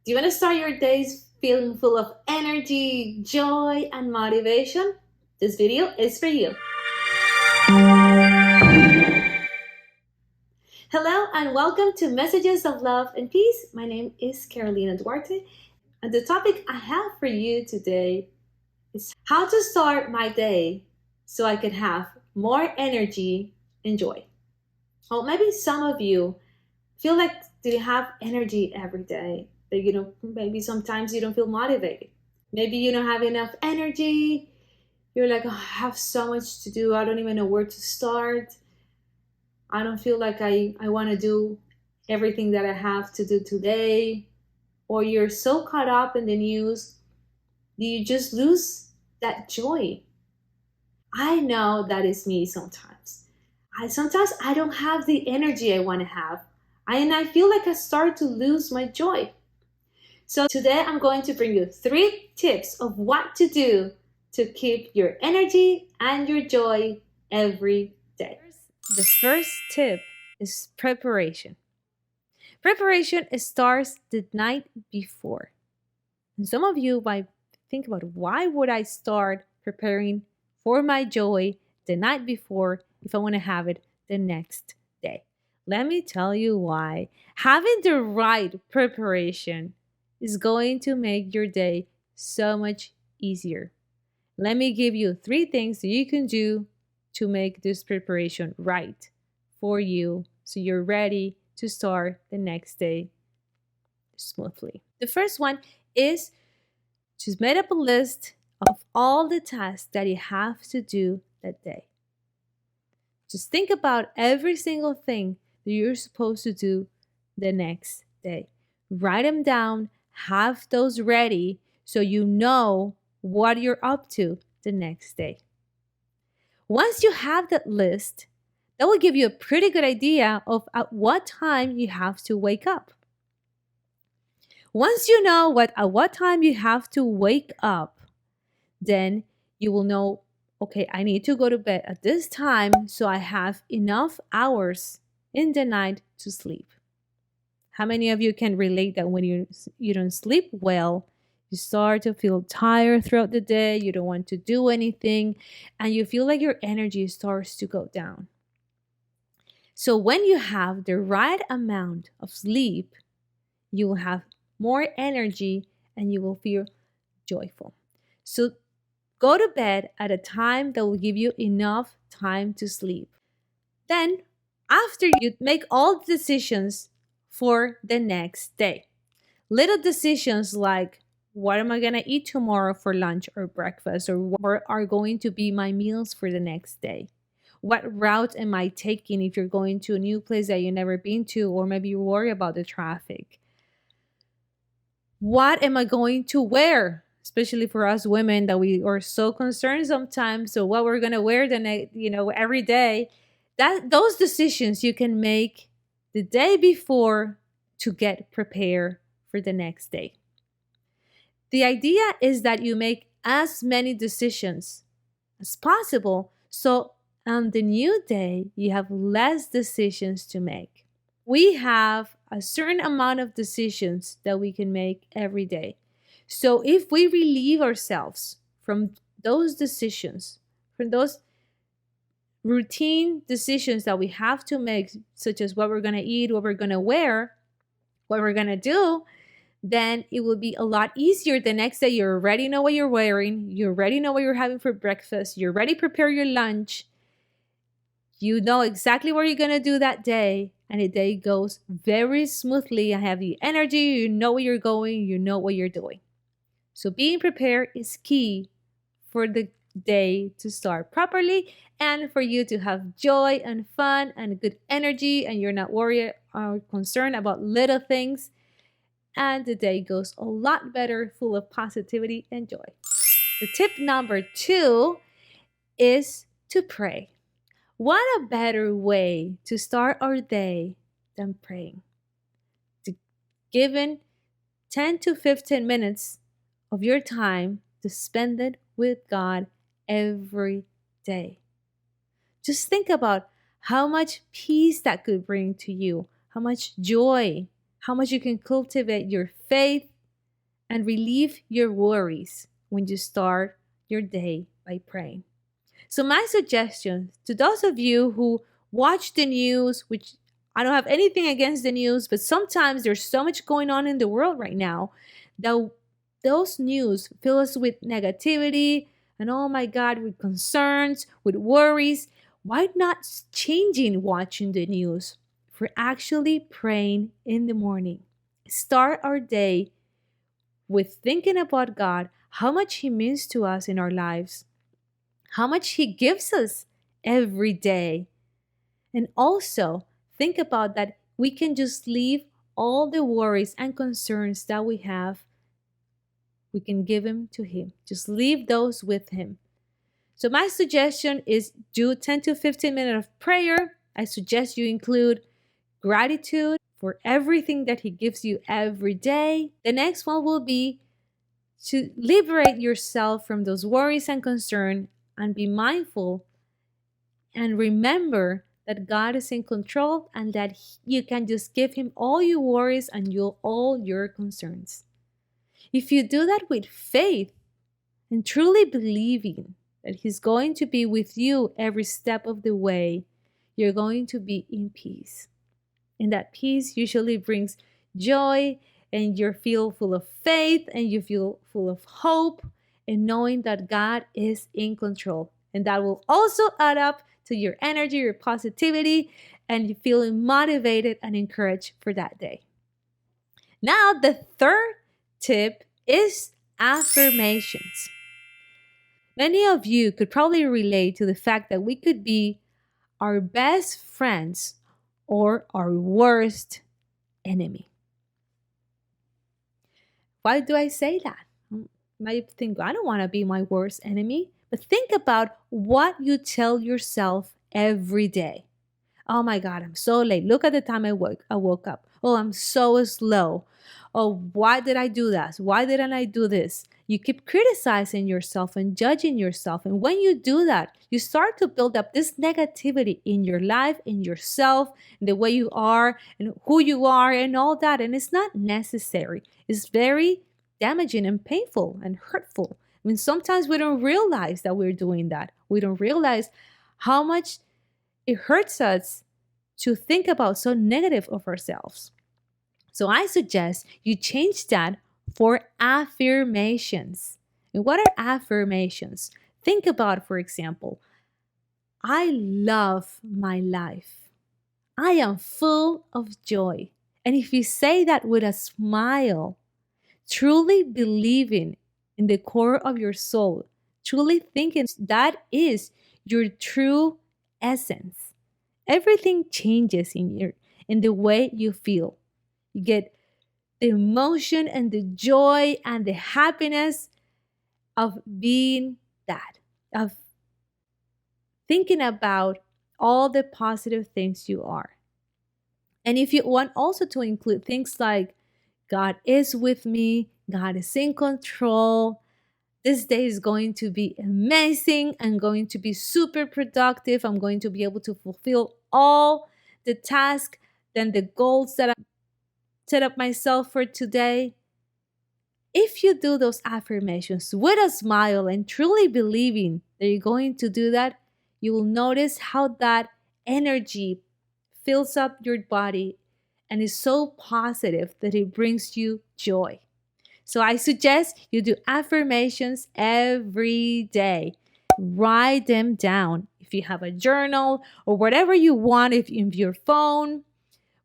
Do you want to start your days feeling full of energy, joy, and motivation? This video is for you. Hello and welcome to Messages of Love and Peace. My name is Carolina Duarte, and the topic I have for you today is how to start my day so I can have more energy and joy. Well, maybe some of you feel like you have energy every day, but maybe sometimes you don't feel motivated. Maybe you don't have enough energy. You're like, oh, I have so much to do. I don't even know where to start. I don't feel like I want to do everything that I have to do today. Or you're so caught up in the news, you just lose that joy. I know that is me sometimes. Sometimes I don't have the energy I want to have. And I feel like I start to lose my joy. So today I'm going to bring you 3 tips of what to do to keep your energy and your joy every day. The first tip is preparation. Preparation starts the night before. And some of you might think about, why would I start preparing for my joy the night before if I want to have it the next day? Let me tell you why. Having the right preparation is going to make your day so much easier. Let me give you 3 things that you can do to make this preparation right for you so you're ready to start the next day smoothly. The first one is to make up a list of all the tasks that you have to do that day. Just think about every single thing that you're supposed to do the next day. Write them down, have those ready so you know what you're up to the next day. Once you have that list, that will give you a pretty good idea of at what time you have to wake up. Once you know at what time you have to wake up, then you will know, okay, I need to go to bed at this time so I have enough hours in the night to sleep. How many of you can relate that when you don't sleep well, you start to feel tired throughout the day, you don't want to do anything, and you feel like your energy starts to go down. So when you have the right amount of sleep, you will have more energy and you will feel joyful. So go to bed at a time that will give you enough time to sleep. Then, after you make all the decisions for the next day, little decisions like, what am I going to eat tomorrow for lunch or breakfast? Or what are going to be my meals for the next day? What route am I taking if you're going to a new place that you've never been to, or maybe you worry about the traffic? What am I going to wear? Especially for us women that we are so concerned sometimes. So what we're going to wear every day. Those decisions you can make the day before to get prepared for the next day. The idea is that you make as many decisions as possible, so on the new day, you have less decisions to make. We have a certain amount of decisions that we can make every day. So if we relieve ourselves from those decisions, from those routine decisions that we have to make, such as what we're going to eat, what we're going to wear, what we're going to do, then it will be a lot easier the next day. You already know what you're wearing. You already know what you're having for breakfast. You already prepare your lunch. You know exactly what you're going to do that day. And the day goes very smoothly. You have the energy. You know where you're going. You know what you're doing. So being prepared is key for the day to start properly and for you to have joy and fun and good energy, and you're not worried or concerned about little things. And the day goes a lot better, full of positivity and joy. The tip number 2 is to pray. What a better way to start our day than praying? Given 10 to 15 minutes of your time to spend it with God every day. Just think about how much peace that could bring to you, how much joy, how much you can cultivate your faith and relieve your worries when you start your day by praying. So, my suggestion to those of you who watch the news, which I don't have anything against the news, but sometimes there's so much going on in the world right now that those news fill us with negativity and, oh my God, with concerns, with worries. Why not changing watching the news for actually praying in the morning? Start our day with thinking about God, how much He means to us in our lives, how much He gives us every day. And also think about that we can just leave all the worries and concerns that we have, we can give them to Him. Just leave those with Him. So my suggestion is do 10 to 15 minutes of prayer. I suggest you include gratitude for everything that He gives you every day. The next one will be to liberate yourself from those worries and concerns and be mindful and remember that God is in control and that you can just give Him all your worries and all your concerns. If you do that with faith and truly believing that He's going to be with you every step of the way, you're going to be in peace. And that peace usually brings joy, and you feel full of faith and you feel full of hope and knowing that God is in control. And that will also add up to your energy, your positivity, and you feeling motivated and encouraged for that day. Now, the third tip is affirmations. Many of you could probably relate to the fact that we could be our best friends or our worst enemy. Why do I say that? You might think, I don't want to be my worst enemy. But think about what you tell yourself every day. Oh my God, I'm so late. Look at the time I woke up. Oh, I'm so slow. Oh, why did I do that? Why didn't I do this? You keep criticizing yourself and judging yourself. And when you do that, you start to build up this negativity in your life, in yourself, in the way you are, and who you are, and all that. And it's not necessary. It's very damaging and painful and hurtful. I mean, sometimes we don't realize that we're doing that. We don't realize how much it hurts us to think about so negative of ourselves. So I suggest you change that for affirmations. And what are affirmations? Think about, for example, I love my life. I am full of joy. And if you say that with a smile, truly believing in the core of your soul, truly thinking that is your true essence, everything changes in the way you feel. You get the emotion and the joy and the happiness of being that, of thinking about all the positive things you are. And if you want also to include things like God is with me, God is in control, this day is going to be amazing, I'm going to be super productive, I'm going to be able to fulfill all the tasks and the goals that I set up myself for today. If you do those affirmations with a smile and truly believing that you're going to do that, you will notice how that energy fills up your body and is so positive that it brings you joy. So I suggest you do affirmations every day. Write them down. If you have a journal or whatever you want, if in your phone,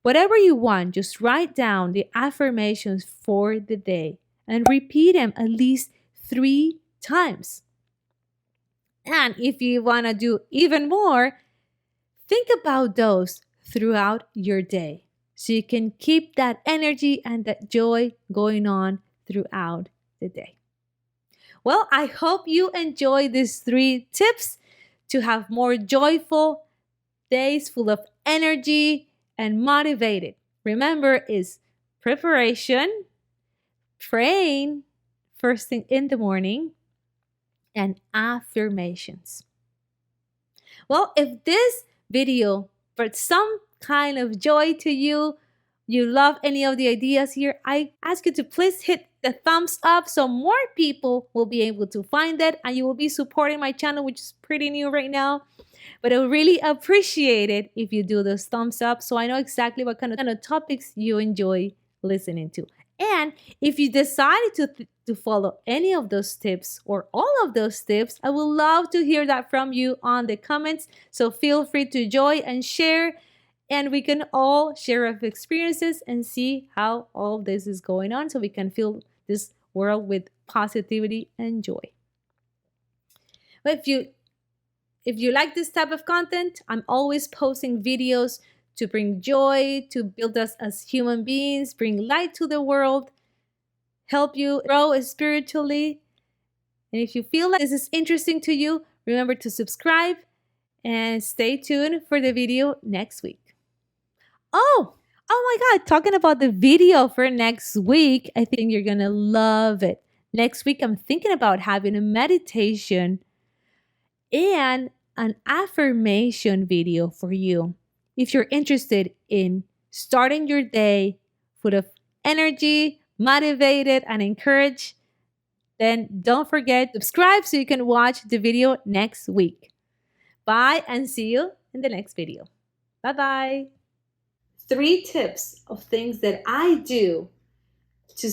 whatever you want, just write down the affirmations for the day and repeat them at least 3 times. And if you want to do even more, think about those throughout your day so you can keep that energy and that joy going on throughout the day. Well, I hope you enjoy these 3 tips to have more joyful days full of energy and motivated. Remember, is preparation, praying first thing in the morning, and affirmations. Well, if this video brought some kind of joy to you, you love any of the ideas here, I ask you to please hit the thumbs up so more people will be able to find it and you will be supporting my channel, which is pretty new right now. But I would really appreciate it if you do those thumbs up so I know exactly what kind of topics you enjoy listening to. And if you decided to follow any of those tips or all of those tips, I would love to hear that from you on the comments. So feel free to join and share, and we can all share our experiences and see how all of this is going on so we can fill this world with positivity and joy. But if you like this type of content, I'm always posting videos to bring joy, to build us as human beings, bring light to the world, help you grow spiritually. And if you feel like this is interesting to you, remember to subscribe and stay tuned for the video next week. Oh my God, talking about the video for next week, I think you're gonna love it. Next week, I'm thinking about having a meditation and an affirmation video for you. If you're interested in starting your day full of energy, motivated, and encouraged, then don't forget to subscribe so you can watch the video next week. Bye and see you in the next video. Bye bye. 3 tips of things that I do to